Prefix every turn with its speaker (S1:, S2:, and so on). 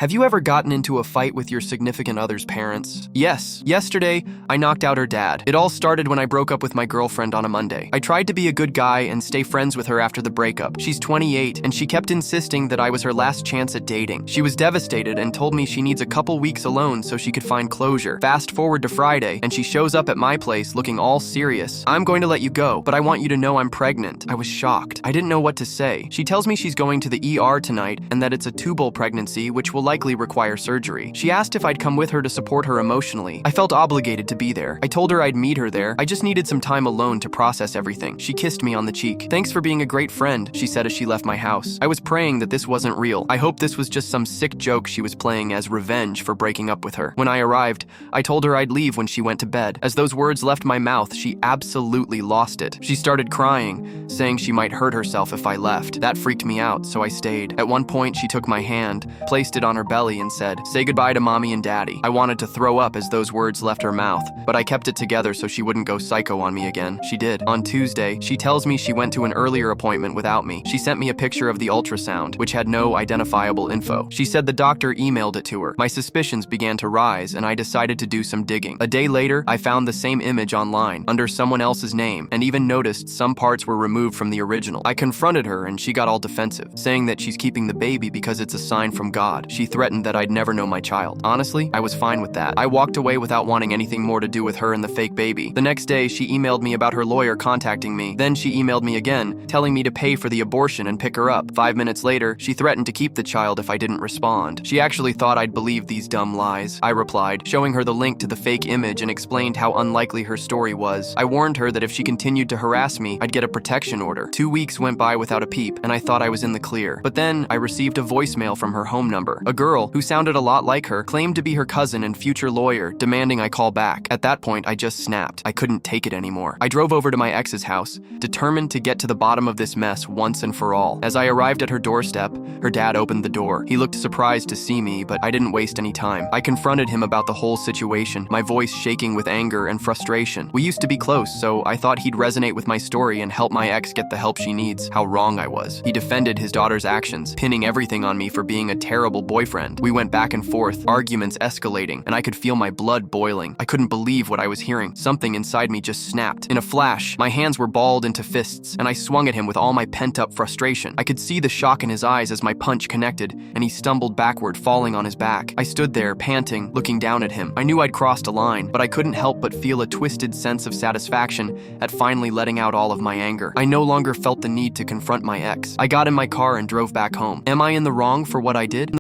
S1: Have you ever gotten into a fight with your significant other's parents? Yes. Yesterday, I knocked out her dad. It all started when I broke up with my girlfriend on a Monday. I tried to be a good guy and stay friends with her after the breakup. She's 28, and she kept insisting that I was her last chance at dating. She was devastated and told me she needs a couple weeks alone so she could find closure. Fast forward to Friday, and she shows up at my place looking all serious. I'm going to let you go, but I want you to know I'm pregnant. I was shocked. I didn't know what to say. She tells me she's going to the ER tonight and that it's a tubal pregnancy, which will likely require surgery. She asked if I'd come with her to support her emotionally. I felt obligated to be there. I told her I'd meet her there. I just needed some time alone to process everything. She kissed me on the cheek. "Thanks for being a great friend," she said as she left my house. I was praying that this wasn't real. I hoped this was just some sick joke she was playing as revenge for breaking up with her. When I arrived, I told her I'd leave when she went to bed. As those words left my mouth, she absolutely lost it. She started crying, saying she might hurt herself if I left. That freaked me out, so I stayed. At one point, she took my hand, placed it on her belly, and said, "Say goodbye to mommy and daddy." I wanted to throw up as those words left her mouth, but I kept it together so she wouldn't go psycho on me again. She did. On Tuesday, she tells me she went to an earlier appointment without me. She sent me a picture of the ultrasound, which had no identifiable info. She said the doctor emailed it to her. My suspicions began to rise, and I decided to do some digging. A day later, I found the same image online, under someone else's name, and even noticed some parts were removed from the original. I confronted her, and she got all defensive, saying that she's keeping the baby because it's a sign from God. She threatened that I'd never know my child. Honestly, I was fine with that. I walked away without wanting anything more to do with her and the fake baby. The next day, she emailed me about her lawyer contacting me. Then she emailed me again, telling me to pay for the abortion and pick her up. 5 minutes later, she threatened to keep the child if I didn't respond. She actually thought I'd believe these dumb lies. I replied, showing her the link to the fake image and explained how unlikely her story was. I warned her that if she continued to harass me, I'd get a protection order. 2 weeks went by without a peep, and I thought I was in the clear. But then, I received a voicemail from her home number. A girl, who sounded a lot like her, claimed to be her cousin and future lawyer, demanding I call back. At that point, I just snapped. I couldn't take it anymore. I drove over to my ex's house, determined to get to the bottom of this mess once and for all. As I arrived at her doorstep, her dad opened the door. He looked surprised to see me, but I didn't waste any time. I confronted him about the whole situation, my voice shaking with anger and frustration. We used to be close, so I thought he'd resonate with my story and help my ex get the help she needs. How wrong I was. He defended his daughter's actions, pinning everything on me for being a terrible boyfriend. We went back and forth, arguments escalating, and I could feel my blood boiling. I couldn't believe what I was hearing. Something inside me just snapped. In a flash, my hands were balled into fists, and I swung at him with all my pent-up frustration. I could see the shock in his eyes as my punch connected, and he stumbled backward, falling on his back. I stood there, panting, looking down at him. I knew I'd crossed a line, but I couldn't help but feel a twisted sense of satisfaction at finally letting out all of my anger. I no longer felt the need to confront my ex. I got in my car and drove back home. Am I in the wrong for what I did?